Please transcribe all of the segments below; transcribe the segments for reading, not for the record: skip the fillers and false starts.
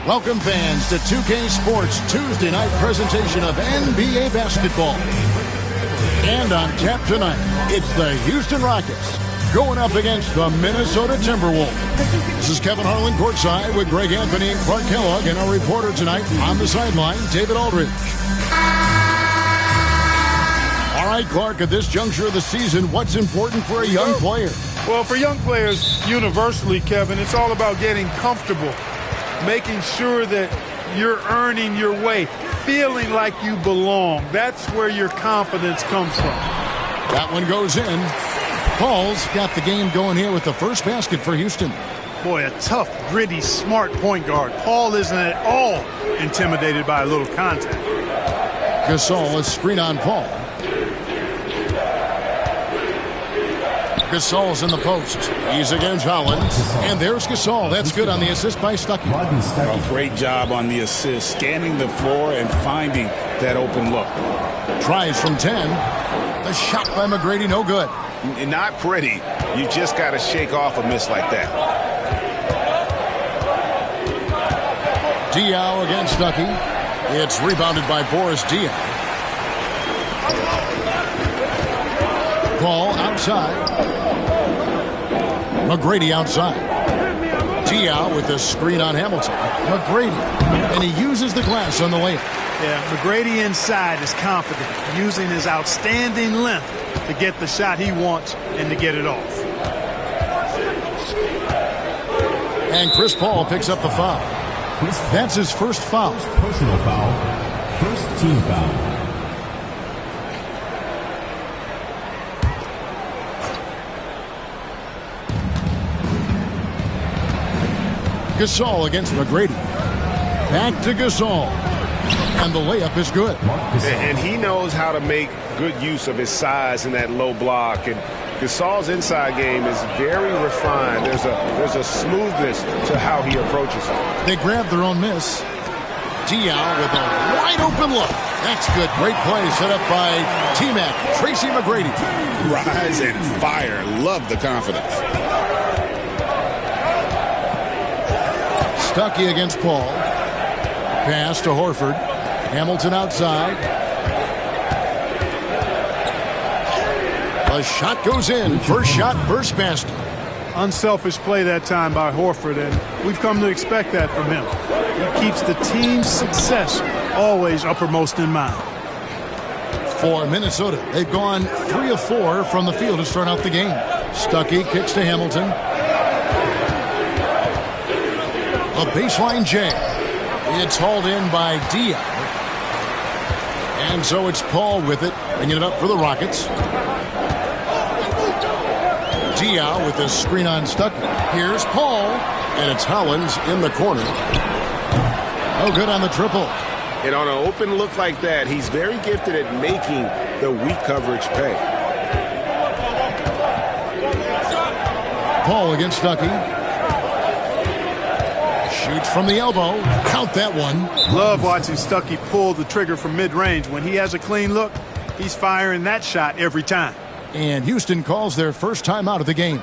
Welcome fans to 2K Sports Tuesday night presentation of NBA basketball. And on tap tonight, it's the Houston Rockets going up against the Minnesota Timberwolves. This is Kevin Harlan courtside with Greg Anthony and Clark Kellogg, and our reporter tonight on the sideline, David Aldridge. All right, Clark, at this juncture of the season, what's important for a young player? Well, for young players, universally, Kevin, it's all about getting comfortable, making sure that you're earning your way, feeling like you belong. That's where your confidence comes from. That one goes in. Paul's got the game going here with the first basket for Houston. Boy, a tough, gritty, smart point guard. Paul isn't at all intimidated by a little contact. Gasol, a screen on Paul. Gasol's in the post. He's against Hollins. And there's Gasol. That's good on the assist by Stuckey. A great job on the assist, scanning the floor and finding that open look. Tries from 10. The shot by McGrady, no good. Not pretty. You just got to shake off a miss like that. Diaw against Stuckey. It's rebounded by Boris Diaw. Paul outside. McGrady outside. Diaw with the screen on Hamilton. McGrady. And he uses the glass on the layup. Yeah, McGrady inside is confident, using his outstanding length to get the shot he wants and to get it off. And Chris Paul picks up the foul. That's his first foul. Personal foul. First team foul. Gasol against McGrady. Back to Gasol. And the layup is good. And he knows how to make good use of his size in that low block. And Gasol's inside game is very refined. There's a smoothness to how he approaches it. They grab their own miss. Diaw with a wide open look. That's good. Great play set up by T-Mac. Tracy McGrady. Rise and fire. Love the confidence. Stuckey against Paul. Pass to Horford. Hamilton outside. The shot goes in. First shot, first basket. Unselfish play that time by Horford, and we've come to expect that from him. He keeps the team's success always uppermost in mind. For Minnesota, they've gone 3 of 4 from the field to start out the game. Stuckey kicks to Hamilton. A baseline jam. It's hauled in by Diaw. And so it's Paul with it, bringing it up for the Rockets. Diaw with the screen on Stuckey. Here's Paul, and it's Hollins in the corner. No good on the triple. And on an open look like that, he's very gifted at making the weak coverage pay. Paul against Stuckey. Shoots from the elbow. Count that one. Love watching Stuckey pull the trigger from mid-range. When he has a clean look, he's firing that shot every time. And Houston calls their first timeout of the game.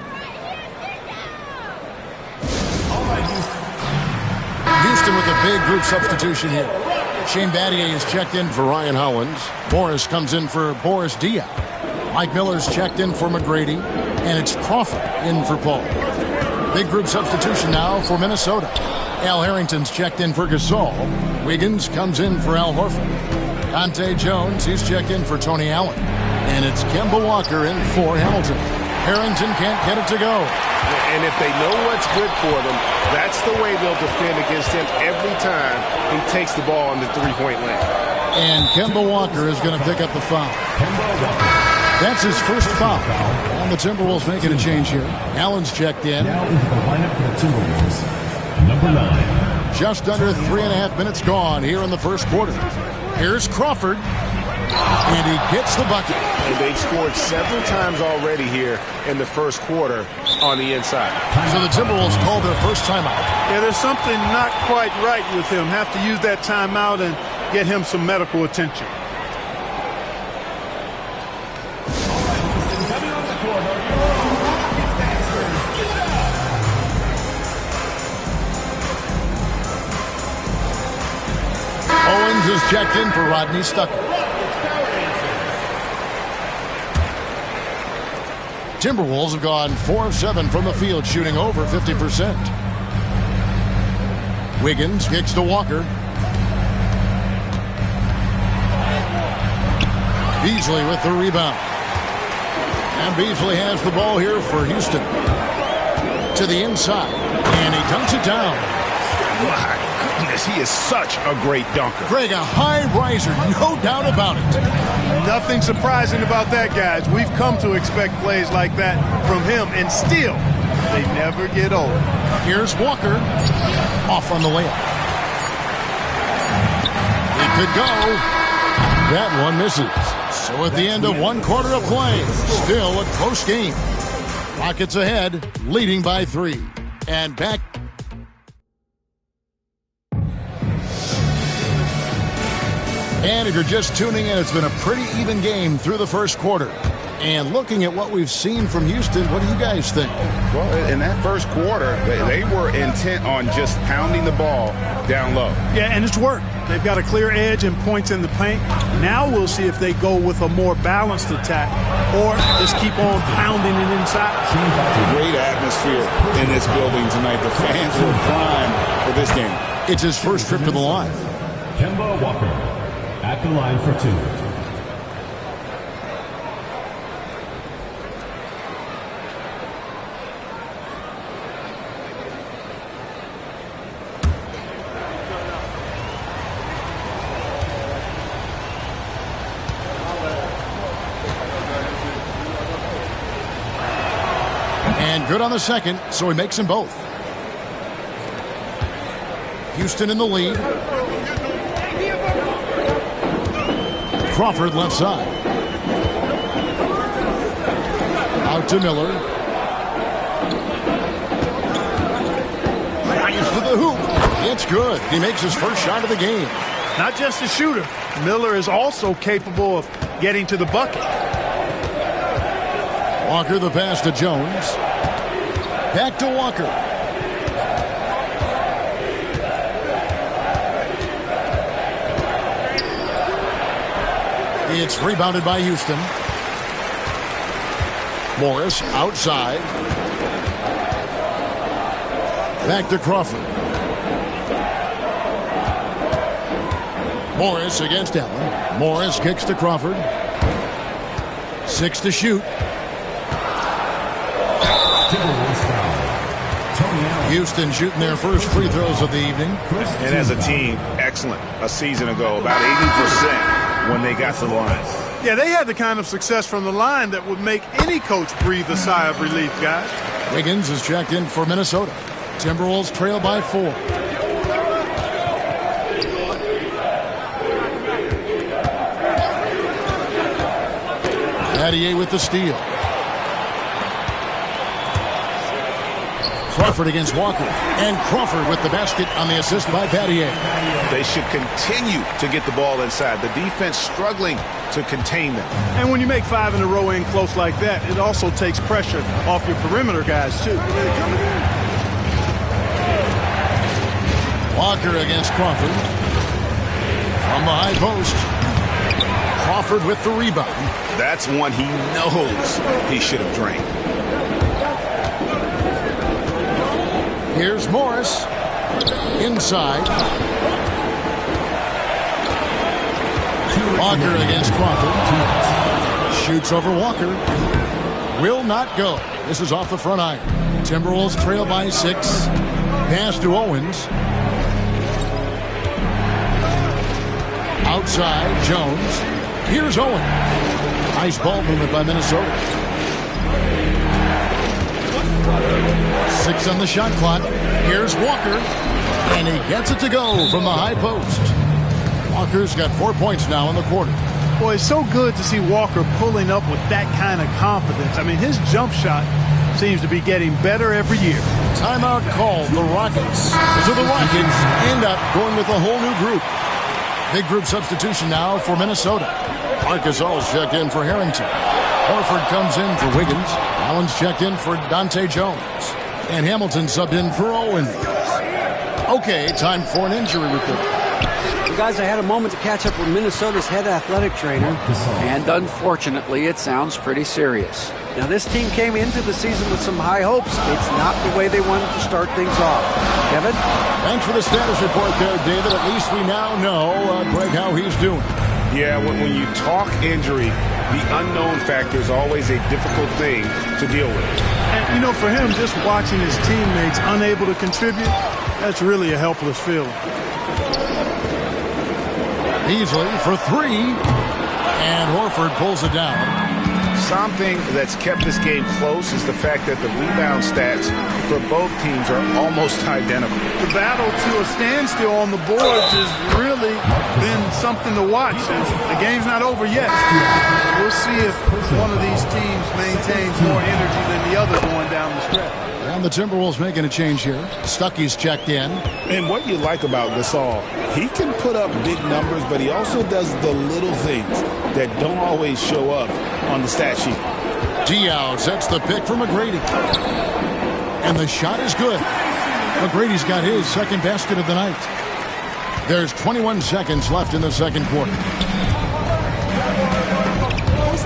Houston with a big group substitution here. Shane Battier is checked in for Ryan Hollins. Morris comes in for Boris Diaw. Mike Miller's checked in for McGrady. And it's Crawford in for Paul. Big group substitution now for Minnesota. Al Harrington's checked in for Gasol. Wiggins comes in for Al Horford. Dante Jones, he's checked in for Tony Allen. And it's Kemba Walker in for Hamilton. Harrington can't get it to go. And if they know what's good for them, that's the way they'll defend against him every time he takes the ball in the three-point lane. And Kemba Walker is going to pick up the foul. That's his first foul. And the Timberwolves making a change here. Allen's checked in. Now into the lineup for the Timberwolves. Number 9. Just under 3.5 minutes gone here in the first quarter. Here's Crawford. And he gets the bucket. And they've scored several times already here in the first quarter on the inside. So the Timberwolves called their first timeout. Yeah, there's something not quite right with him. Have to use that timeout and get him some medical attention. checked in for Rodney Stucker. Timberwolves have gone 4 of 7 from the field, shooting over 50%. Wiggins kicks to Walker. Beasley with the rebound. And Beasley has the ball here for Houston. To the inside. And he dunks it down. My goodness, he is such a great dunker. Greg, a high riser, no doubt about it. Nothing surprising about that, guys. We've come to expect plays like that from him, and still, they never get old. Here's Walker. Off on the layup. He could go. That one misses. So at the end of 1 quarter of play, still a close game. Rockets ahead, leading by 3. And back. And if you're just tuning in, it's been a pretty even game through the first quarter. And looking at what we've seen from Houston, what do you guys think? Well, in that first quarter, they were intent on just pounding the ball down low. Yeah, and it's worked. They've got a clear edge and points in the paint. Now we'll see if they go with a more balanced attack or just keep on pounding it inside. Great atmosphere in this building tonight. The fans were primed for this game. It's his first trip to the line. Kemba Walker at the line for 2. And good on the second, so he makes them both. Houston in the lead. Crawford left side. Out to Miller. Drives to the hoop. It's good. He makes his first shot of the game. Not just a shooter. Miller is also capable of getting to the bucket. Walker the pass to Jones. Back to Walker. It's rebounded by Houston. Morris outside. Back to Crawford. Morris against Allen. Morris kicks to Crawford. 6 to shoot. Houston shooting their first free throws of the evening. And as a team, excellent. A season ago, about 80% when they got to the line. Yeah, they had the kind of success from the line that would make any coach breathe a sigh of relief, guys. Wiggins is checked in for Minnesota. Timberwolves trail by 4. Battier with the steal. Crawford against Walker. And Crawford with the basket on the assist by Battier. They should continue to get the ball inside. The defense struggling to contain them. And when you make 5 in a row in close like that, it also takes pressure off your perimeter guys, too. Walker against Crawford. From the high post. Crawford with the rebound. That's one he knows he should have drained. Here's Morris. Inside. Walker against Crawford. Shoots over Walker. Will not go. This is off the front iron. Timberwolves trail by 6. Pass to Owens. Outside, Jones. Here's Owen. Nice ball movement by Minnesota. 6 on the shot clock. Here's Walker. And he gets it to go from the high post. Walker's got 4 points now in the quarter. Boy, it's so good to see Walker pulling up with that kind of confidence. I mean, his jump shot seems to be getting better every year. Timeout called the Rockets. So the Rockets end up going with a whole new group. Big group substitution now for Minnesota. Marcus All's checked in for Harrington. Horford comes in for Wiggins. Allen's checked in for Dante Jones. And Hamilton subbed in for Owens. Okay, time for an injury report. guys, I had a moment to catch up with Minnesota's head athletic trainer, and unfortunately, it sounds pretty serious. Now, this team came into the season with some high hopes. It's not the way they wanted to start things off. Kevin? Thanks for the status report there, David. At least we now know, Greg, how he's doing. Yeah, when you talk injury, the unknown factor is always a difficult thing to deal with. And, you know, for him, just watching his teammates unable to contribute, that's really a helpless feeling. Beasley for three, and Horford pulls it down. Something that's kept this game close is the fact that the rebound stats for both teams are almost identical. The battle to a standstill on the boards has really been something to watch. The game's not over yet. We'll see if one of these teams maintains more energy than the other going down the stretch. And the Timberwolves making a change here. Stuckey's checked in. And what you like about Gasol, he can put up big numbers, but he also does the little things that don't always show up on the stat sheet. Diaw sets the pick for McGrady. And the shot is good. McGrady's got his second basket of the night. There's 21 seconds left in the second quarter.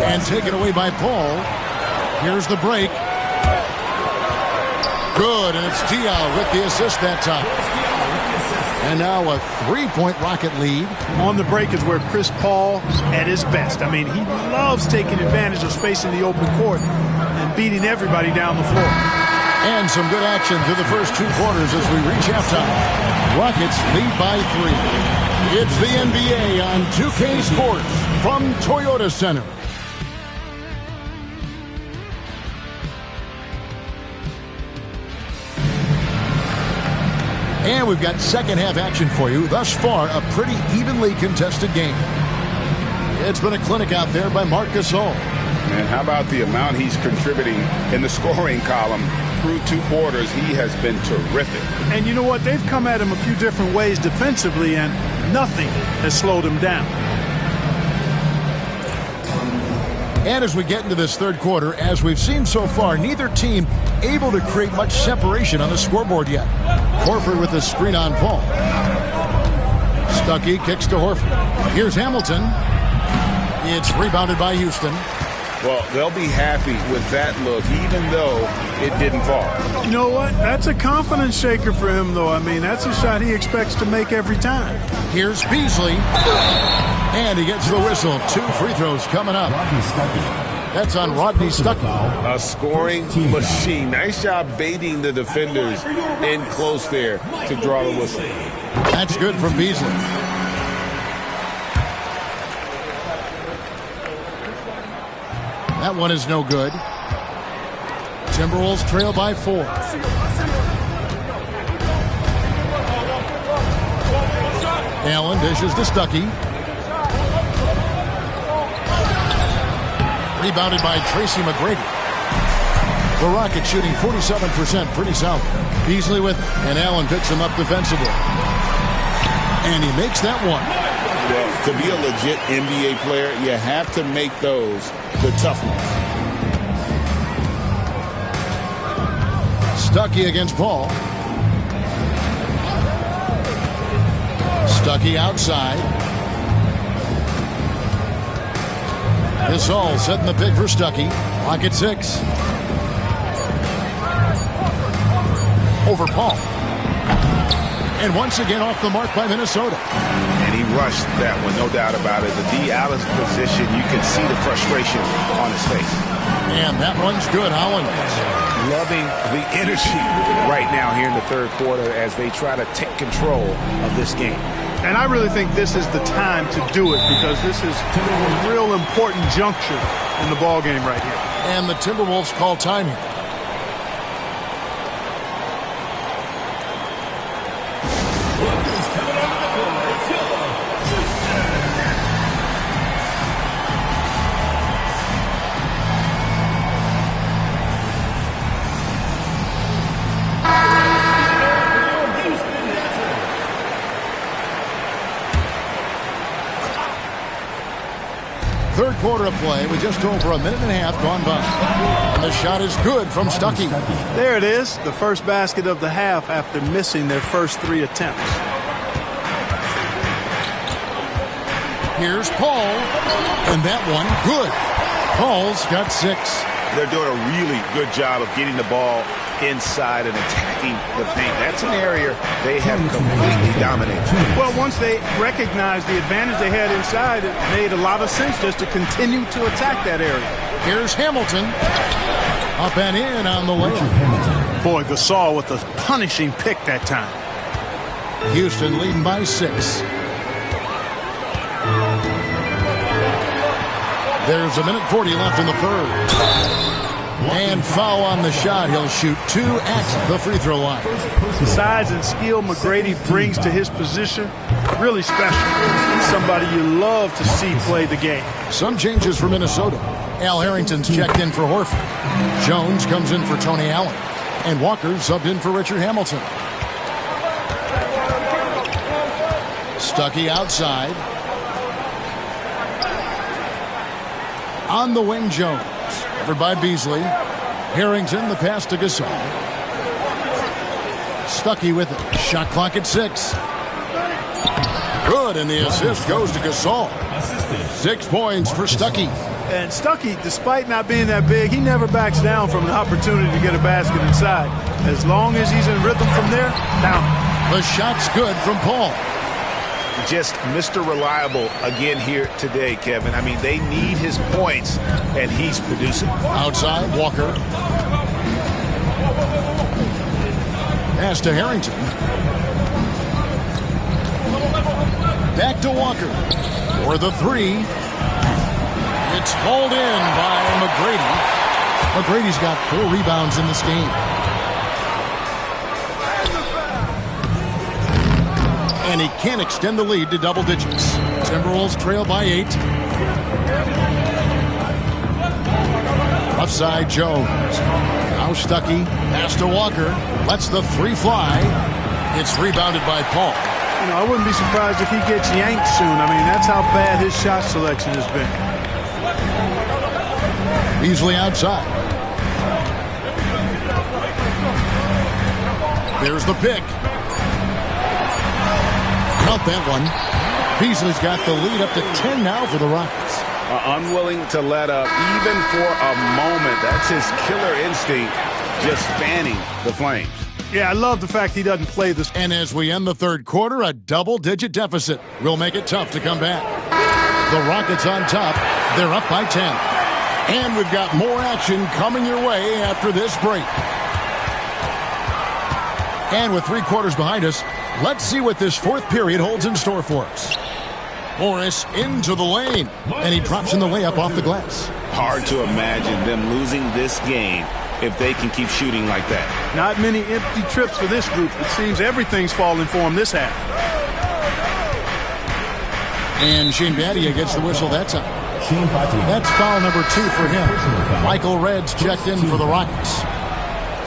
And taken away by Paul. Here's the break. Good, and it's Diaw with the assist that time. And now a three-point Rocket lead. On the break is where Chris Paul's at his best. I mean, he loves taking advantage of space in the open court and beating everybody down the floor. And some good action through the first two quarters as we reach halftime. Rockets lead by 3. It's the NBA on 2K Sports from Toyota Center. And we've got second half action for you. Thus far, a pretty evenly contested game. It's been a clinic out there by Marc Gasol. And how about the amount he's contributing in the scoring column through 2 quarters? He has been terrific. And you know what? They've come at him a few different ways defensively, and nothing has slowed him down. And as we get into this third quarter, as we've seen so far, neither team able to create much separation on the scoreboard yet. Horford with the screen on Paul. Stuckey kicks to Horford. Here's Hamilton. It's rebounded by Houston. Well, they'll be happy with that look, even though it didn't fall. You know what? That's a confidence shaker for him, though. I mean, that's a shot he expects to make every time. Here's Beasley. And he gets the whistle. 2 free throws coming up. That's on Rodney Stuckey. A scoring machine. Nice job baiting the defenders in close there to draw the whistle. That's good from Beasley. That one is no good. Timberwolves trail by 4. Allen dishes to Stuckey. Rebounded by Tracy McGrady. The Rockets shooting 47%, pretty solid. Beasley with it, and Allen picks him up defensively. And he makes that one. Well, to be a legit NBA player, you have to make those the tough ones. Stuckey against Paul. Stuckey outside. Gasol setting the pick for Stuckey. Rocket 6. Over Paul. And once again off the mark by Minnesota. And he rushed that one, no doubt about it. The D. Allen's position, you can see the frustration on his face. And that one's good. Hollins. Loving the energy right now here in the third quarter as they try to take control of this game. And I really think this is the time to do it because this is a real important juncture in the ball game right here. And the Timberwolves call time here. Third quarter of play with just over a minute and a half gone by. And the shot is good from Stuckey. There it is, the first basket of the half after missing their first 3 attempts. Here's Paul. And that one, good. Paul's got 6. They're doing a really good job of getting the ball inside and attacking the paint. That's an area they have completely dominated. Well, once they recognized the advantage they had inside, it made a lot of sense just to continue to attack that area. Here's Hamilton. Up and in on the layup. Boy, Gasol with a punishing pick that time. Houston leading by 6. There's a minute 40 left in the third. And foul on the shot. He'll shoot 2 at the free throw line. The size and skill McGrady brings to his position, really special. He's somebody you love to see play the game. Some changes for Minnesota. Al Harrington's checked in for Horford. Jones comes in for Tony Allen. And Walker subbed in for Richard Hamilton. Stuckey outside. On the wing, Jones. Covered by Beasley. Harrington, the pass to Gasol. Stuckey with it. Shot clock at 6. Good, and the assist goes to Gasol. 6 points for Stuckey. And Stuckey, despite not being that big, he never backs down from an opportunity to get a basket inside. As long as he's in rhythm from there, down. The shot's good from Paul. Just Mr. Reliable again here today, Kevin. I mean, they need his points, and he's producing. Outside, Walker. Pass to Harrington. Back to Walker. For the 3. It's hauled in by McGrady. McGrady's got 4 rebounds in this game. And he can't extend the lead to double digits. Timberwolves trail by 8. Left side, Jones. Now Stuckey. Pass to Walker. Lets the 3 fly. It's rebounded by Paul. You know, I wouldn't be surprised if he gets yanked soon. I mean, that's how bad his shot selection has been. Beasley outside. There's the pick. Count that one. Beasley's got the lead up to 10 now for the Rockets. Unwilling to let up even for a moment. That's his killer instinct, just fanning the flames. Yeah, I love the fact he doesn't play this. And as we end the third quarter, a double-digit deficit will make it tough to come back. The Rockets on top. They're up by 10. And we've got more action coming your way after this break. And with 3 quarters behind us, let's see what this 4th period holds in store for us. Morris into the lane, and he drops in the layup off the glass. Hard to imagine them losing this game if they can keep shooting like that. Not many empty trips for this group. It seems everything's falling for them this half. And Shane Battier gets the whistle that time. That's foul number 2 for him. Michael Redd's checked in for the Rockets.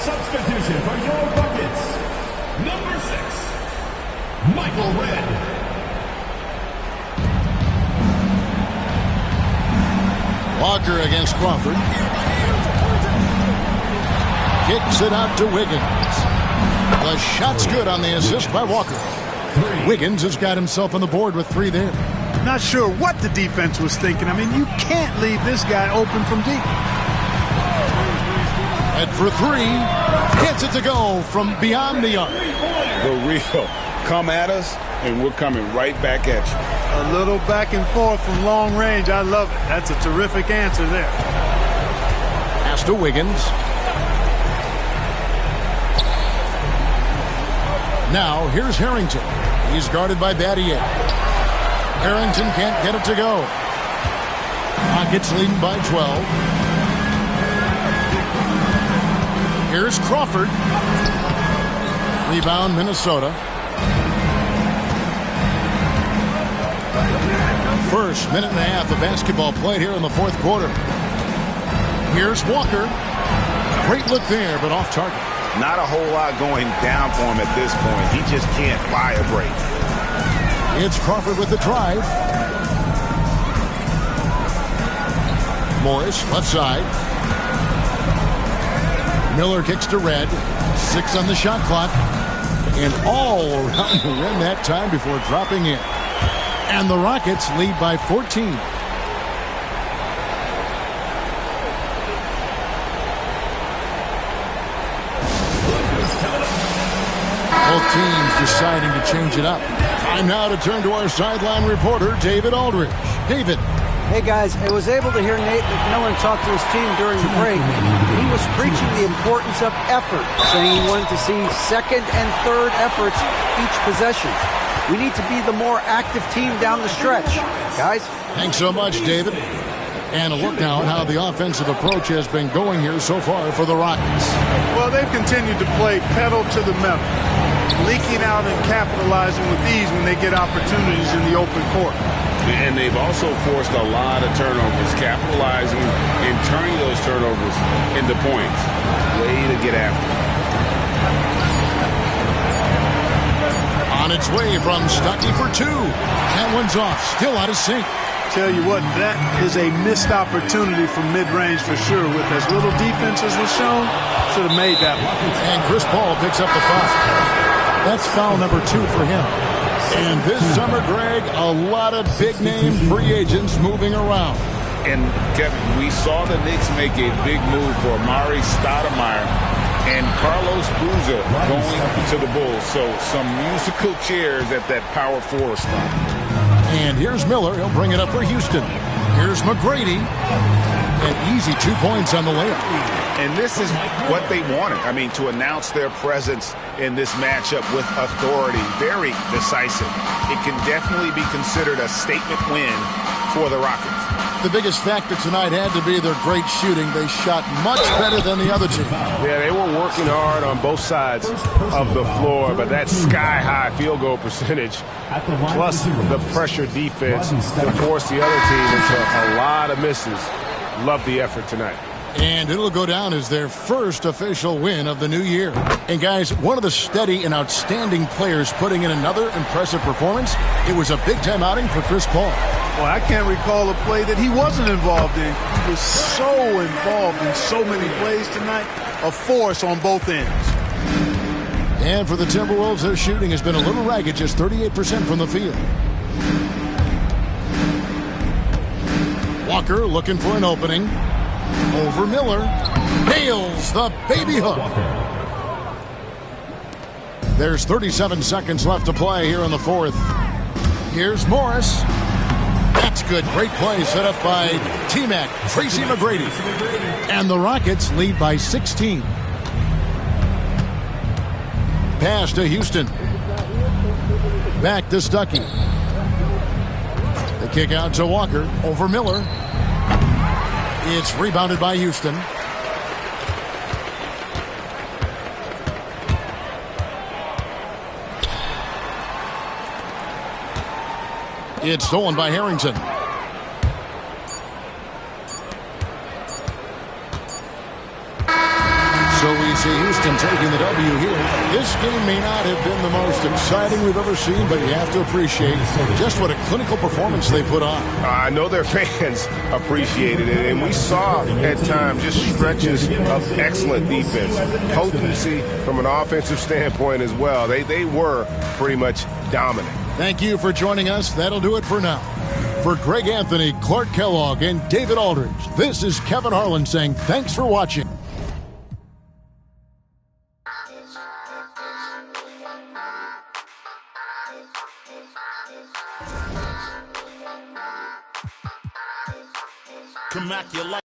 Substitution for your Rockets. Number 6, Michael Redd. Walker against Crawford. Kicks it out to Wiggins. The shot's good on the assist by Walker. Wiggins has got himself on the board with 3 there. Not sure what the defense was thinking. I mean, you can't leave this guy open from deep. And for 3, gets it to go from beyond the arc. The real come at us, and we're coming right back at you. A little back and forth from long range. I love it. That's a terrific answer there. Pass to Wiggins. Now, here's Harrington. He's guarded by Battier. Harrington can't get it to go. Rockets leading by 12. Here's Crawford. Rebound, Minnesota. First minute and a half of basketball played here in the 4th quarter. Here's Walker. Great look there, but off target. Not a whole lot going down for him at this point. He just can't buy a break. It's Crawford with the drive. Morris, left side. Miller kicks to Redd. 6 on the shot clock. And all around the rim that time before dropping in. And the Rockets lead by 14. Both teams deciding to change it up. Time now to turn to our sideline reporter, David Aldridge. David. Hey guys, I was able to hear Nate McMillan talk to his team during the break. He was preaching the importance of effort, saying he wanted to see second and third efforts each possession. We need to be the more active team down the stretch. Guys? Thanks so much, David. And a look now at how the offensive approach has been going here so far for the Rockets. Well, they've continued to play pedal to the metal, leaking out and capitalizing with ease when they get opportunities in the open court. And they've also forced a lot of turnovers, capitalizing and turning those turnovers into points. Way to get after it. On its way from Stuckey for two. That one's off, still out of sync. Tell you what, that is a missed opportunity from mid-range for sure. With as little defense as was shown, should have made that one. And Chris Paul picks up the foul. That's foul number 2 for him. And this summer, Greg, a lot of big-name free agents moving around. And, Kevin, we saw the Knicks make a big move for Amari Stoudemire and Carlos Boozer going to the Bulls. So some musical chairs at that power forward spot. And here's Miller. He'll bring it up for Houston. Here's McGrady. An easy 2 points on the layup. And this is what they wanted. I mean, to announce their presence in this matchup with authority. Very decisive. It can definitely be considered a statement win for the Rockets. The biggest factor tonight had to be their great shooting. They shot much better than the other team. Yeah, they were working hard on both sides of the floor, but that sky-high field goal percentage, plus the pressure defense to force the other team into a lot of misses. Love the effort tonight. And it'll go down as their first official win of the new year. And guys, one of the steady and outstanding players putting in another impressive performance, it was a big-time outing for Chris Paul. Well, I can't recall a play that he wasn't involved in. He was so involved in so many plays tonight, a force on both ends. And for the Timberwolves, their shooting has been a little ragged, just 38% from the field. Walker looking for an opening. Over Miller. Nails the baby hook. There's 37 seconds left to play here in the fourth. Here's Morris. That's good. Great play set up by T-Mac, Tracy McGrady. And the Rockets lead by 16. Pass to Houston. Back to Stuckey. The kick out to Walker. Over Miller. It's rebounded by Houston. It's stolen by Harrington. So we see Houston taking the W here. This game may not have been the most exciting we've ever seen, but you have to appreciate just what a clinical performance they put on. I know their fans appreciated it, and we saw at times just stretches of excellent defense, potency from an offensive standpoint as well. They were pretty much dominant. Thank you for joining us. That'll do it for now. For Greg Anthony, Clark Kellogg, and David Aldridge, this is Kevin Harlan saying thanks for watching. Immaculate.